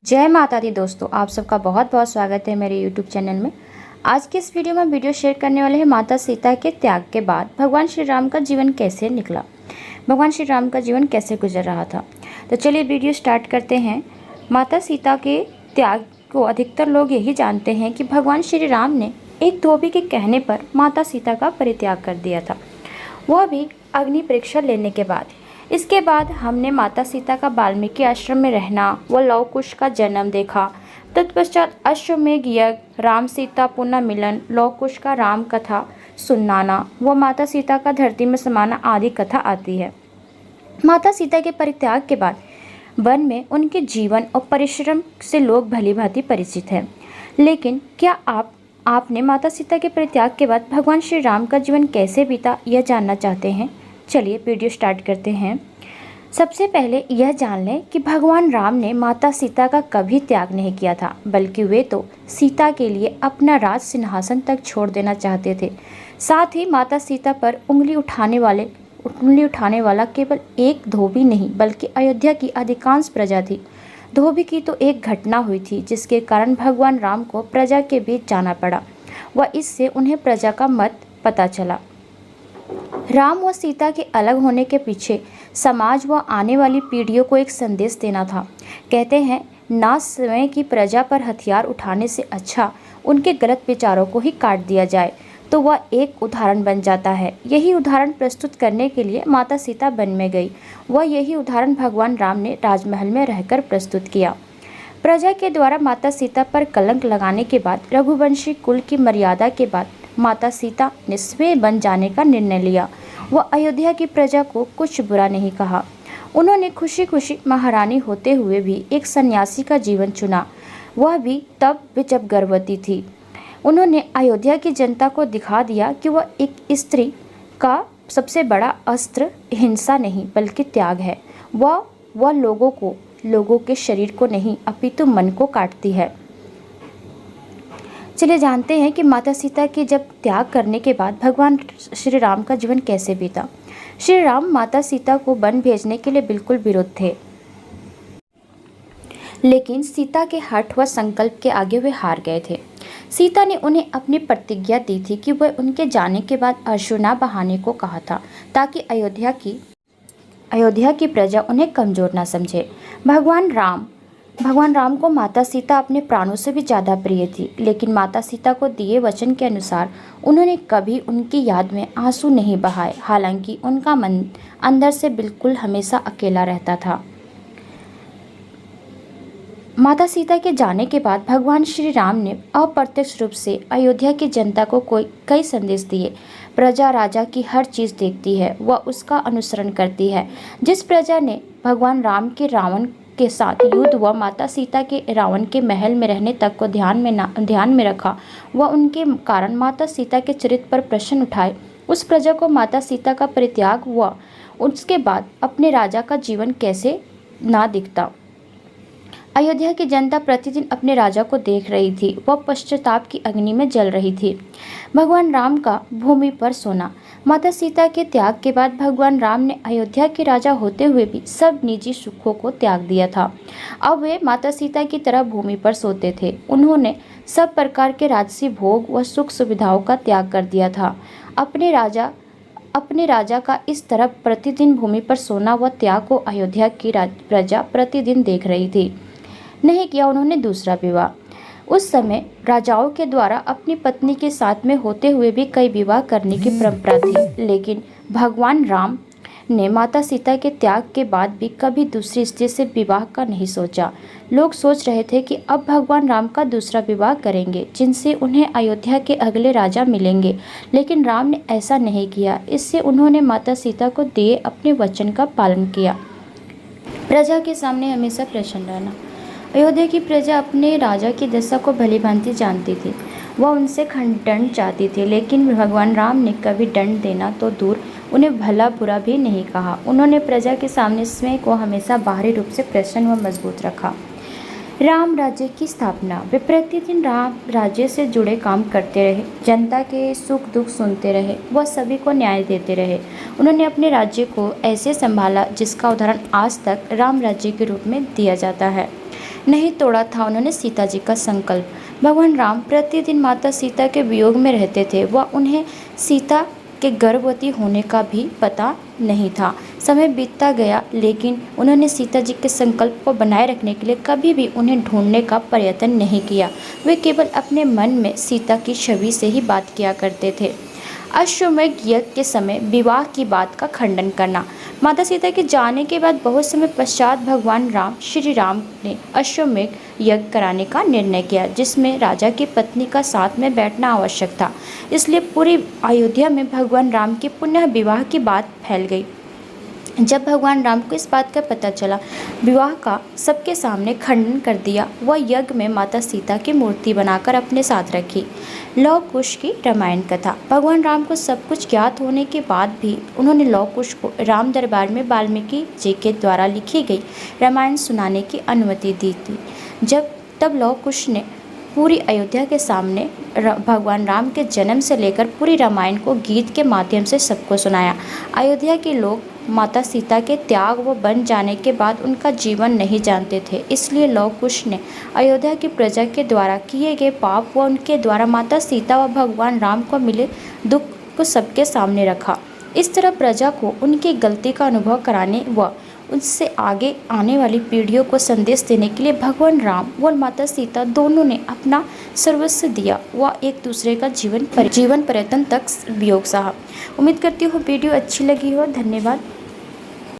जय माता दी दोस्तों, आप सबका बहुत बहुत स्वागत है मेरे YouTube चैनल में। आज की इस वीडियो में वीडियो शेयर करने वाले हैं माता सीता के त्याग के बाद भगवान श्री राम का जीवन कैसे निकला, भगवान श्री राम का जीवन कैसे गुजर रहा था। तो चलिए वीडियो स्टार्ट करते हैं। माता सीता के त्याग को अधिकतर लोग यही जानते हैं कि भगवान श्री राम ने एक धोबी के कहने पर माता सीता का परित्याग कर दिया था, वह भी अग्नि परीक्षा लेने के बाद। इसके बाद हमने माता सीता का वाल्मीकि आश्रम में रहना व लव कुश का जन्म देखा। तत्पश्चात अश्वमेध यज्ञ, राम सीता पुनः मिलन, लव कुश का राम कथा सुनाना व माता सीता का धरती में समाना आदि कथा आती है। माता सीता के परित्याग के बाद वन में उनके जीवन और परिश्रम से लोग भली भांति परिचित हैं। लेकिन क्या आपने माता सीता के परित्याग के बाद भगवान श्री राम का जीवन कैसे बीता, यह जानना चाहते हैं? चलिए वीडियो स्टार्ट करते हैं। सबसे पहले यह जान लें कि भगवान राम ने माता सीता का कभी त्याग नहीं किया था, बल्कि वे तो सीता के लिए अपना राज सिंहासन तक छोड़ देना चाहते थे। साथ ही माता सीता पर उंगली उठाने वाला केवल एक धोबी नहीं, बल्कि अयोध्या की अधिकांश प्रजा थी। धोबी की तो एक घटना हुई थी जिसके कारण भगवान राम को प्रजा के बीच जाना पड़ा व इससे उन्हें प्रजा का मत पता चला। राम व सीता के अलग होने के पीछे समाज व आने वाली पीढ़ियों को एक संदेश देना था। कहते हैं, ना स्वयं की प्रजा पर हथियार उठाने से अच्छा उनके गलत विचारों को ही काट दिया जाए तो वह एक उदाहरण बन जाता है। यही उदाहरण प्रस्तुत करने के लिए माता सीता वन में गई। वह यही उदाहरण भगवान राम ने राजमहल में रहकर प्रस्तुत किया। प्रजा के द्वारा माता सीता पर कलंक लगाने के बाद रघुवंशी कुल की मर्यादा के बाद माता सीता ने स्वयं बन जाने का निर्णय लिया। वह अयोध्या की प्रजा को कुछ बुरा नहीं कहा। उन्होंने खुशी खुशी महारानी होते हुए भी एक सन्यासी का जीवन चुना, वह भी तब जब गर्भवती थी। उन्होंने अयोध्या की जनता को दिखा दिया कि वह एक स्त्री का सबसे बड़ा अस्त्र हिंसा नहीं बल्कि त्याग है। वह लोगों के शरीर को नहीं अपितु मन को काटती है। चलिए जानते हैं कि माता सीता के जब त्याग करने के बाद भगवान श्री राम का जीवन कैसे बीता। श्री राम माता सीता को वन भेजने के लिए बिल्कुल विरोध थे, लेकिन सीता के हठ व संकल्प के आगे वे हार गए थे। सीता ने उन्हें अपनी प्रतिज्ञा दी थी कि वह उनके जाने के बाद अश्रु न बहाने को कहा था, ताकि अयोध्या की प्रजा उन्हें कमजोर न समझे। भगवान राम को माता सीता अपने प्राणों से भी ज़्यादा प्रिय थी, लेकिन माता सीता को दिए वचन के अनुसार उन्होंने कभी उनकी याद में आंसू नहीं बहाए। हालांकि उनका मन अंदर से बिल्कुल हमेशा अकेला रहता था। माता सीता के जाने के बाद भगवान श्री राम ने अप्रत्यक्ष रूप से अयोध्या की जनता को कई संदेश दिए। प्रजा राजा की हर चीज़ देखती है, वह उसका अनुसरण करती है। जिस प्रजा ने भगवान राम के रावण के साथ युद्ध व माता सीता के रावण के महल में रहने तक को ध्यान में रखा व उनके कारण माता सीता के चरित्र पर प्रश्न उठाए, उस प्रजा को माता सीता का परित्याग हुआ। उसके बाद अपने राजा का जीवन कैसे ना दिखता। अयोध्या की जनता प्रतिदिन अपने राजा को देख रही थी, वह पश्चाताप की अग्नि में जल रही थी। भगवान राम का भूमि पर सोना। माता सीता के त्याग के बाद भगवान राम ने अयोध्या के राजा होते हुए भी सब निजी सुखों को त्याग दिया था। अब वे माता सीता की तरह भूमि पर सोते थे। उन्होंने सब प्रकार के राजसी भोग व सुख सुविधाओं का त्याग कर दिया था। अपने राजा का इस तरह प्रतिदिन भूमि पर सोना व त्याग को अयोध्या की प्रजा प्रतिदिन देख रही थी। नहीं किया उन्होंने दूसरा विवाह। उस समय राजाओं के द्वारा अपनी पत्नी के साथ में होते हुए भी कई विवाह करने की परंपरा थी, लेकिन भगवान राम ने माता सीता के त्याग के बाद भी कभी दूसरी स्त्री से विवाह का नहीं सोचा। लोग सोच रहे थे कि अब भगवान राम का दूसरा विवाह करेंगे, जिनसे उन्हें अयोध्या के अगले राजा मिलेंगे, लेकिन राम ने ऐसा नहीं किया। इससे उन्होंने माता सीता को दिए अपने वचन का पालन किया। प्रजा के सामने हमेशा प्रसन्न रहना। अयोध्या की प्रजा अपने राजा की दशा को भली भांति जानती थी। वह उनसे दंड चाहती थी, लेकिन भगवान राम ने कभी दंड देना तो दूर उन्हें भला बुरा भी नहीं कहा। उन्होंने प्रजा के सामने स्वयं को हमेशा बाहरी रूप से प्रसन्न व मजबूत रखा। राम राज्य की स्थापना। वे प्रतिदिन राम राज्य से जुड़े काम करते रहे, जनता के सुख दुख सुनते रहे, वह सभी को न्याय देते रहे। उन्होंने अपने राज्य को ऐसे संभाला जिसका उदाहरण आज तक राम राज्य के रूप में दिया जाता है। नहीं तोड़ा था उन्होंने सीता जी का संकल्प। भगवान राम प्रतिदिन माता सीता के वियोग में रहते थे। वह उन्हें सीता के गर्भवती होने का भी पता नहीं था। समय बीतता गया, लेकिन उन्होंने सीता जी के संकल्प को बनाए रखने के लिए कभी भी उन्हें ढूंढने का प्रयत्न नहीं किया। वे केवल अपने मन में सीता की छवि से ही बात किया करते थे। अश्वमेध यज्ञ के समय विवाह की बात का खंडन करना। माता सीता के जाने के बाद बहुत समय पश्चात भगवान राम श्री राम ने अश्वमेध यज्ञ कराने का निर्णय किया, जिसमें राजा की पत्नी का साथ में बैठना आवश्यक था। इसलिए पूरी अयोध्या में भगवान राम के पुनः विवाह की बात फैल गई। जब भगवान राम को इस बात का पता चला, विवाह का सबके सामने खंडन कर दिया। वह यज्ञ में माता सीता की मूर्ति बनाकर अपने साथ रखी। लव कुश की रामायण कथा। भगवान राम को सब कुछ ज्ञात होने के बाद भी उन्होंने लव कुश को राम दरबार में वाल्मीकि जी के द्वारा लिखी गई रामायण सुनाने की अनुमति दी थी। तब लव कुश ने पूरी अयोध्या के सामने भगवान राम के जन्म से लेकर पूरी रामायण को गीत के माध्यम से सबको सुनाया। अयोध्या के लोग माता सीता के त्याग व बन जाने के बाद उनका जीवन नहीं जानते थे, इसलिए लव कुश ने अयोध्या की प्रजा के द्वारा किए गए पाप व उनके द्वारा माता सीता व भगवान राम को मिले दुख को सबके सामने रखा। इस तरह प्रजा को उनकी गलती का अनुभव कराने व उससे आगे आने वाली पीढ़ियों को संदेश देने के लिए भगवान राम व माता सीता दोनों ने अपना सर्वस्व दिया व एक दूसरे का जीवन पर्यंत तक वियोग सहा। उम्मीद करती हूँ वीडियो अच्छी लगी हो। धन्यवाद।